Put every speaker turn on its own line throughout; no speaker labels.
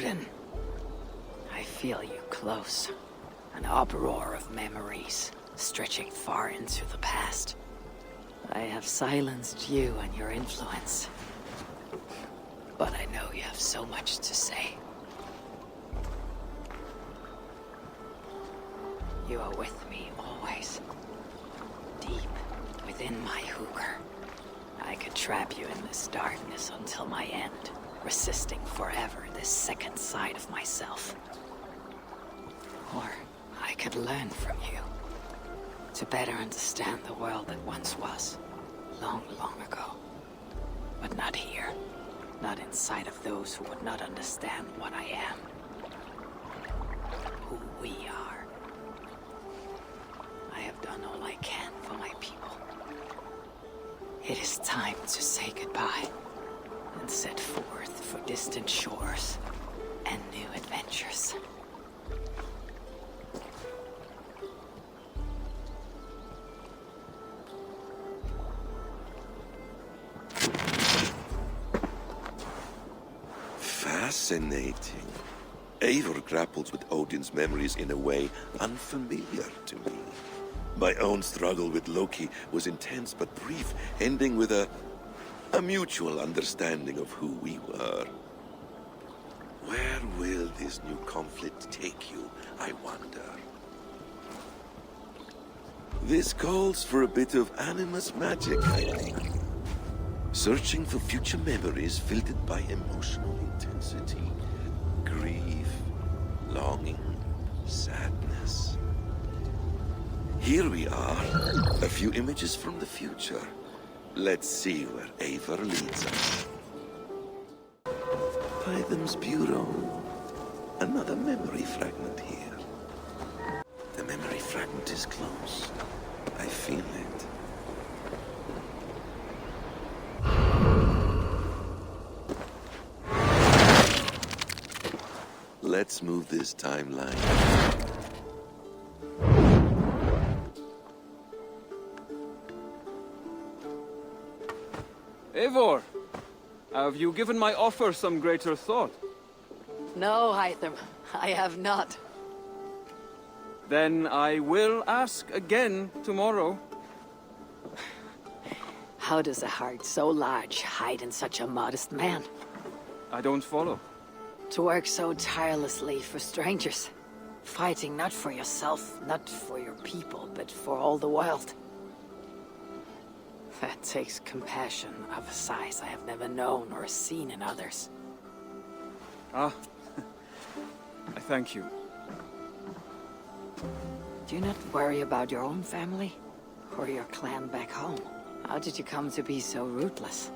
Odin. I feel you close. An uproar of memories, stretching far into the past. I have silenced you and your influence. But I know you have so much to say. You are with me always. Deep within my hooker. I could trap you in this darkness until my end, resisting forever this second side of myself. Or I could learn from you, to better understand the world that once was, long, long ago. But not here, not inside of those who would not understand what I am. Who we are. I have done all I can for my people. It is time to say goodbye, and set forth for distant shores and new adventures.
Fascinating. Eivor grapples with Odin's memories in a way unfamiliar to me. My own struggle with Loki was intense but brief, ending with a mutual understanding of who we were. Where will this new conflict take you, I wonder? This calls for a bit of animus magic, I think. Searching for future memories filtered by emotional intensity, grief, longing, sadness. Here we are, a few images from the future. Let's see where Eivor leads us. Hytham's Bureau. Another memory fragment here. The memory fragment is close. I feel it. Let's move this timeline.
Eivor, have you given my offer some greater thought?
No, Hytham, I have not.
Then I will ask again tomorrow.
How does a heart so large hide in such a modest man?
I don't follow.
To work so tirelessly for strangers. Fighting not for yourself, not for your people, but for all the world. That takes compassion of a size I have never known or seen in others.
Ah, I thank you.
Do you not worry about your own family? Or your clan back home? How did you come to be so ruthless?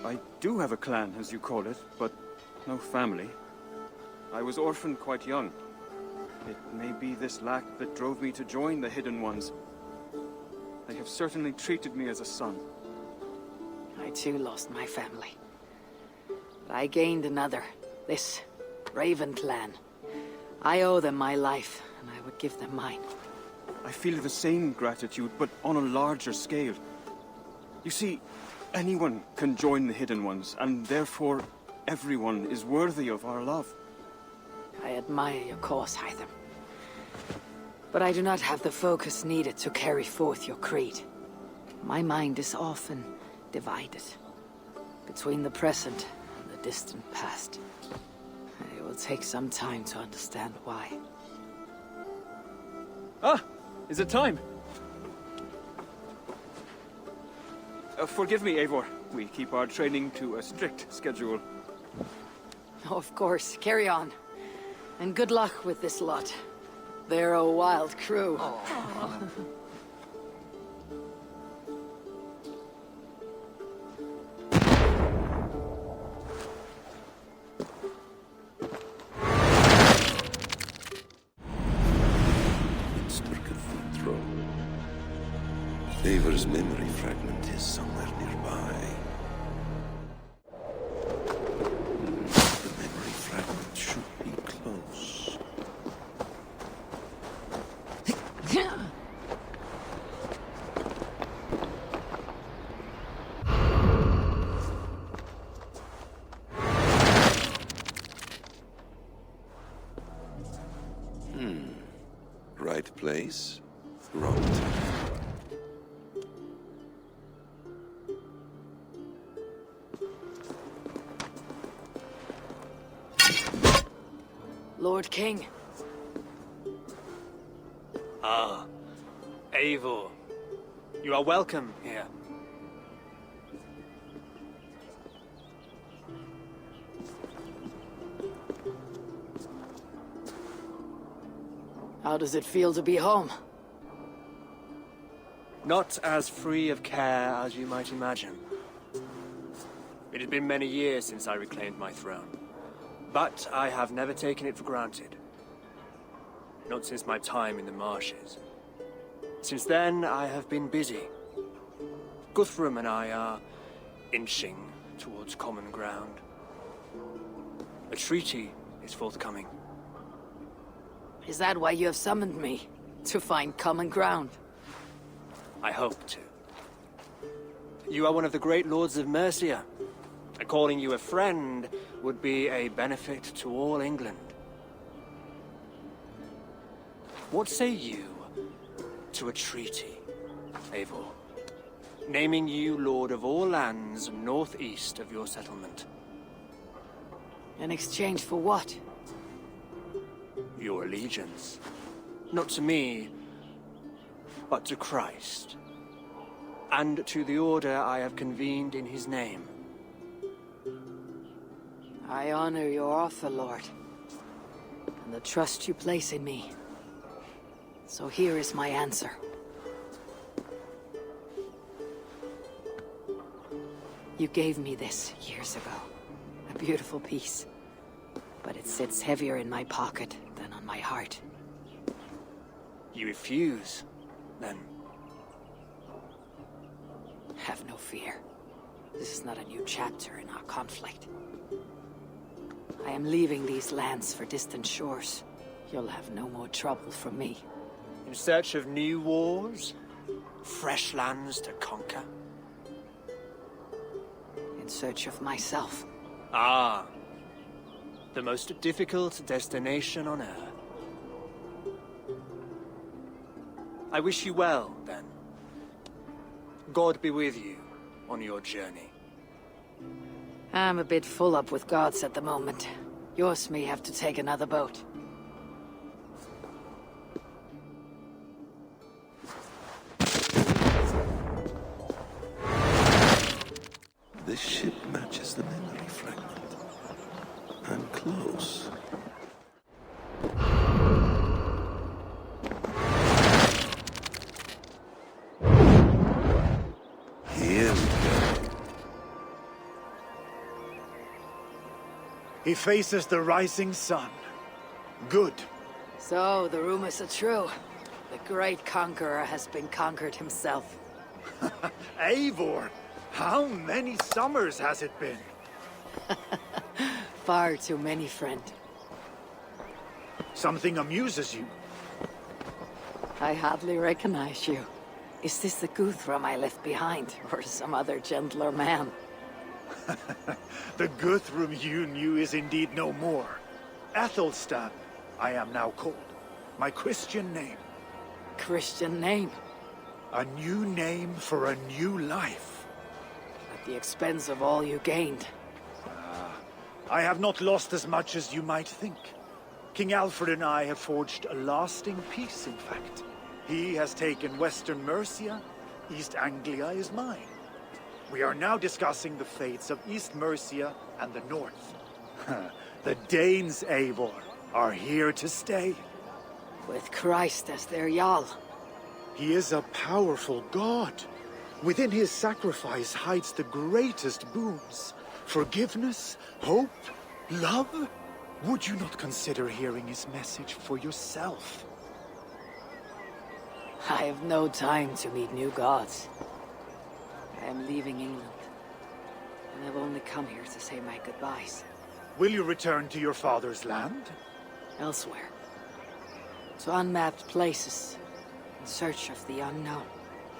I do have a clan, as you call it, but no family. I was orphaned quite young. It may be this lack that drove me to join the Hidden Ones. They have certainly treated me as a son.
I too lost my family. But I gained another. This Raven clan. I owe them my life, and I would give them mine.
I feel the same gratitude, but on a larger scale. You see, anyone can join the Hidden Ones, and therefore everyone is worthy of our love.
I admire your cause, Hytham. But I do not have the focus needed to carry forth your creed. My mind is often divided between the present and the distant past. It will take some time to understand why.
Ah! Is it time? Forgive me, Eivor. We keep our training to a strict schedule.
Oh, of course. Carry on. And good luck with this lot. They're a wild crew.
Eivor's memory fragment is somewhere nearby. The memory fragment should be close. is wrong.
Lord King.
Ah, Eivor. You are welcome here.
How does it feel to be home?
Not as free of care as you might imagine. It has been many years since I reclaimed my throne, but I have never taken it for granted. Not since my time in the marshes. Since then, I have been busy. Guthrum and I are inching towards common ground. A treaty is forthcoming.
Is that why you have summoned me? To find common ground?
I hope to. You are one of the great lords of Mercia, and calling you a friend would be a benefit to all England. What say you to a treaty, Eivor? Naming you lord of all lands northeast of your settlement.
In exchange for what?
Your allegiance. Not to me, but to Christ. And to the order I have convened in his name.
I honor your offer, Lord, and the trust you place in me. So here is my answer. You gave me this years ago. A beautiful piece. But it sits heavier in my pocket than on my heart.
You refuse, then?
Have no fear. This is not a new chapter in our conflict. I am leaving these lands for distant shores. You'll have no more trouble from me.
In search of new wars? Fresh lands to conquer?
In search of myself.
Ah. The most difficult destination on Earth. I wish you well, then. God be with you on your journey.
I'm a bit full up with gods at the moment. Yours may have to take another boat.
The ship matches the memory fragment. I'm close. Here we go.
He faces the rising sun. Good.
So, the rumors are true. The great conqueror has been conquered himself.
Eivor, how many summers has it been?
Far too many, friend.
Something amuses you.
I hardly recognize you. Is this the Guthrum I left behind, or some other gentler man?
The Guthrum you knew is indeed no more. Athelstan, I am now called. My Christian name.
Christian name,
A new name for a new life.
at the expense of all you gained.
I have not lost as much as you might think. King Alfred and I have forged a lasting peace, in fact. He has taken Western Mercia, East Anglia is mine. We are now discussing the fates of East Mercia and the North. The Danes, Eivor, are here to stay.
With Christ as their Jarl.
He is a powerful god. Within his sacrifice hides the greatest boons. Forgiveness, hope, love. Would you not consider hearing his message for yourself?
I have no time to meet new gods. I am leaving England, and I've only come here to say my goodbyes.
Will you return to your father's land?
Elsewhere. To unmapped places, in search of the unknown.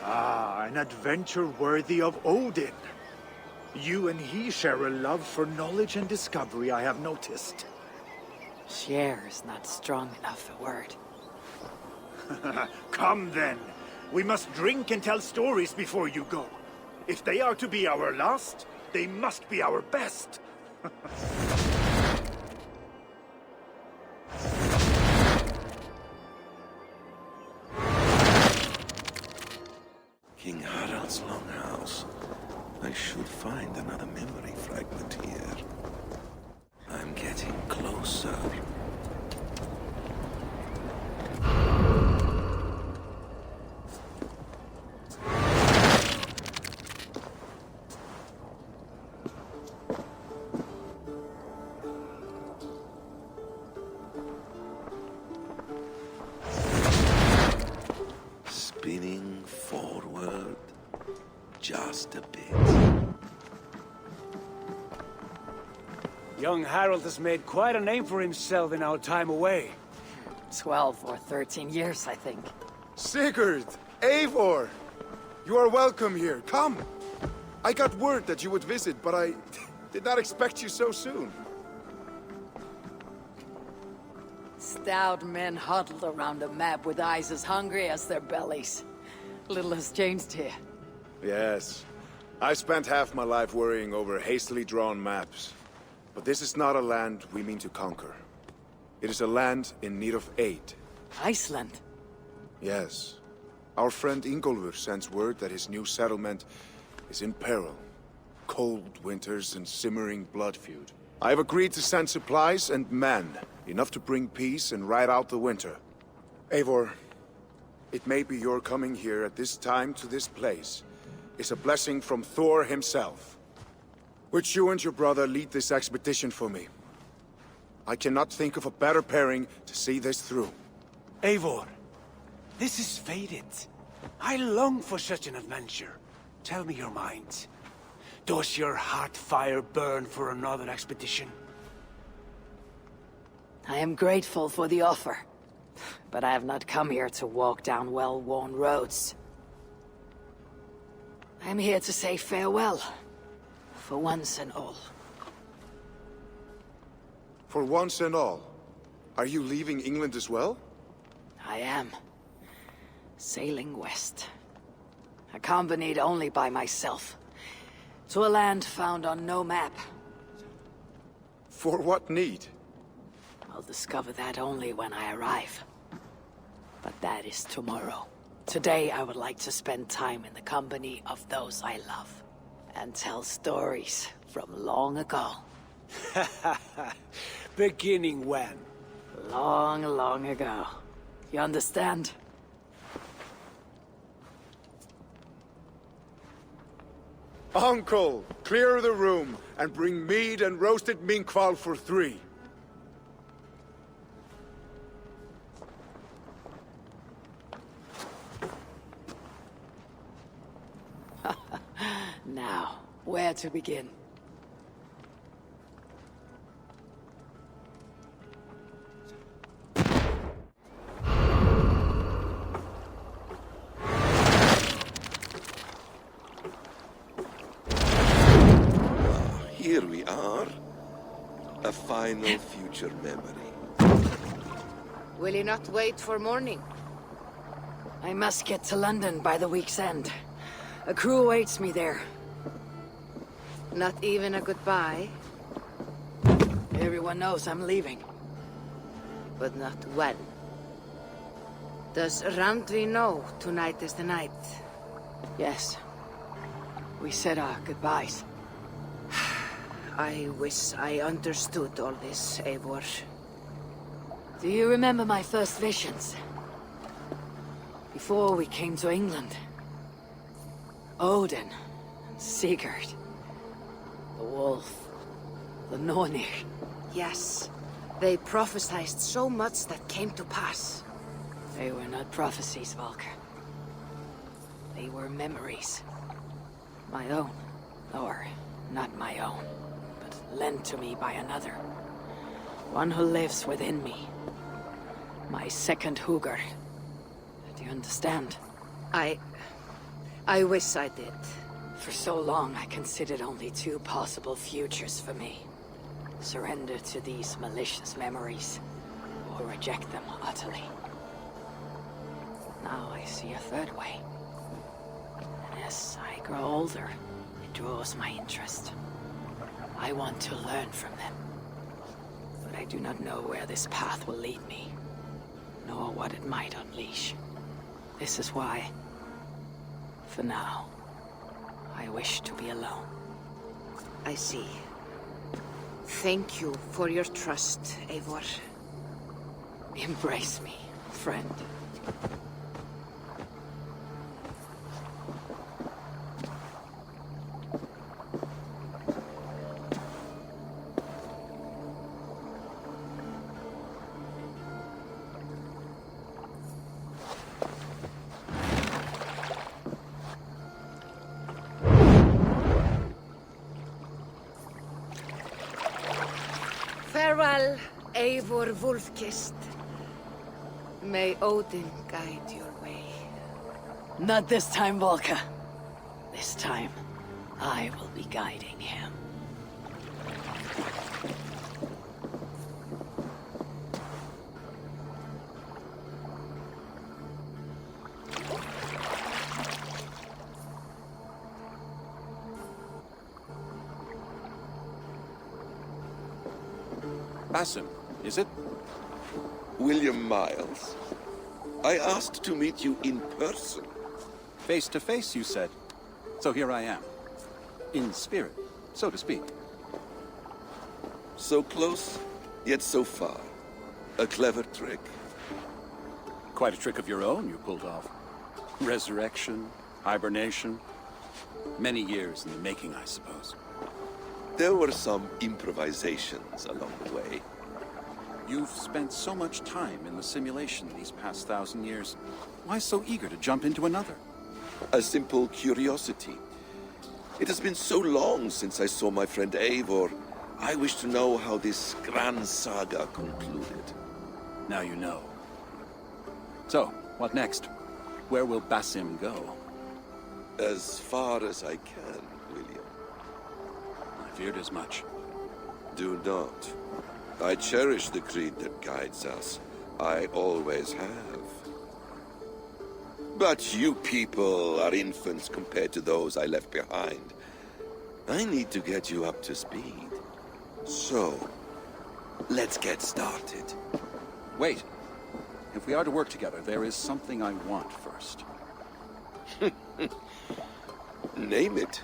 Ah, an adventure worthy of Odin. You and he share a love for knowledge and discovery, I have noticed.
Share is not strong enough a word.
Come then. We must drink and tell stories before you go. If they are to be our last, they must be our best.
King Harald's longhouse. I should find another memory fragment here. I'm getting closer. Spinning forward just a bit.
Young Harold has made quite a name for himself in our time away.
12 or 13 years, I think.
Sigurd! Eivor! You are welcome here. Come! I got word that you would visit, but I did not expect you so soon.
Stout men huddled around a map with eyes as hungry as their bellies. Little has changed here.
Yes. I spent half my life worrying over hastily drawn maps. But this is not a land we mean to conquer. It is a land in need of aid.
Iceland?
Yes. Our friend Ingólfur sends word that his new settlement is in peril. Cold winters and simmering blood feud. I have agreed to send supplies and men, enough to bring peace and ride out the winter. Eivor, it may be your coming here at this time to this place is a blessing from Thor himself. Would you and your brother lead this expedition for me? I cannot think of a better pairing to see this through.
Eivor, this is fated. I long for such an adventure. Tell me your mind. Does your heart fire burn for another expedition?
I am grateful for the offer, but I have not come here to walk down well-worn roads. I am here to say farewell, for once and all.
For once and all, are you leaving England as well?
I am. Sailing west. Accompanied only by myself. To a land found on no map.
For what need?
I'll discover that only when I arrive. But that is tomorrow. Today I would like to spend time in the company of those I love. And tell stories from long ago.
Beginning when?
Long, long ago. You understand?
Uncle, clear the room and bring mead and roasted minkwal for 3.
Now, where to begin?
Here we are. A final future memory.
Will you not wait for morning?
I must get to London by the week's end. A crew awaits me there.
Not even a goodbye,
Everyone knows I'm leaving.
but not when. Does Randvi know tonight is the night?
Yes. We said our goodbyes.
I wish I understood all this, Eivor.
Do you remember my first visions? Before we came to England. Odin, Sigurd, the wolf, the Nornir.
Yes, they prophesied so much that came to pass.
They were not prophecies, Valker. They were memories. My own. Or, not my own, but lent to me by another. One who lives within me. My second Hugr. Do you understand?
I wish I did.
For so long, I considered only 2 possible futures for me. Surrender to these malicious memories, or reject them utterly. Now I see a third way. And as I grow older, it draws my interest. I want to learn from them. But I do not know where this path will lead me, nor what it might unleash. This is why, for now, I wish to be alone.
I see. Thank you for your trust, Eivor.
Embrace me, friend.
Farewell, Eivor Wolfkist. May Odin guide your way.
Not this time, Volka. This time, I will be guiding him.
Basim, is it?
William Miles. I asked to meet you in person.
Face to face, you said. So here I am. In spirit, so to speak.
So close, yet so far. A clever trick.
Quite a trick of your own you pulled off. Resurrection, hibernation. Many years in the making, I suppose.
There were some improvisations along the way.
You've spent so much time in the simulation these past 1,000 years. Why so eager to jump into another?
A simple curiosity. It has been so long since I saw my friend Eivor. I wish to know how this grand saga concluded.
Now you know. So, what next? Where will Basim go?
As far as I can, William.
I feared as much.
Do not. I cherish the creed that guides us. I always have. But you people are infants compared to those I left behind. I need to get you up to speed. So, let's get started.
Wait. If we are to work together, there is something I want first.
Name it.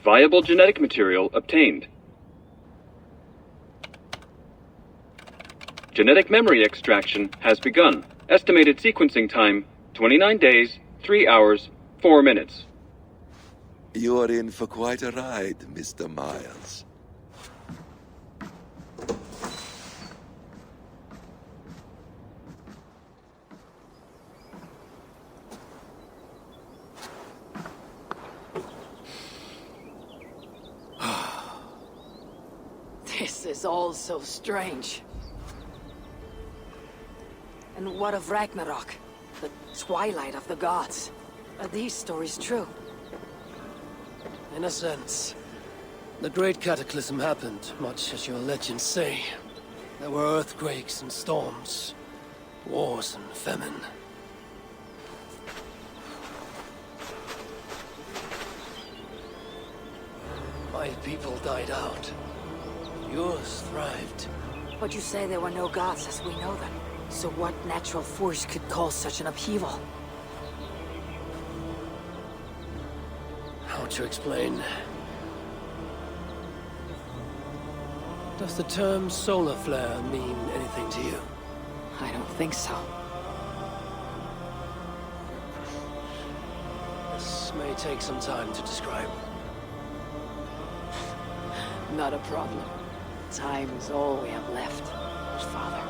Viable genetic material obtained. Genetic memory extraction has begun. Estimated sequencing time, 29 days, 3 hours, 4 minutes.
You are in for quite a ride, Mr. Miles.
This is all so strange. And what of Ragnarok? The twilight of the gods? Are these stories true?
In a sense. The Great Cataclysm happened, much as your legends say. There were earthquakes and storms, wars and famine. My people died out. Yours thrived.
But you say there were no gods as we know them. So what natural force could cause such an upheaval?
How to explain? Does the term solar flare mean anything to you?
I don't think so.
This may take some time to describe.
Not a problem. Time is all we have left, Father.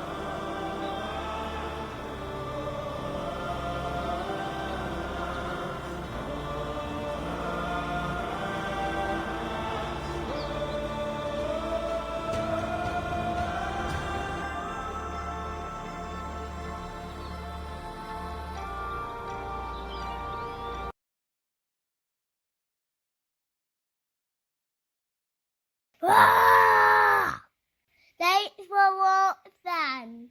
Thanks for watching.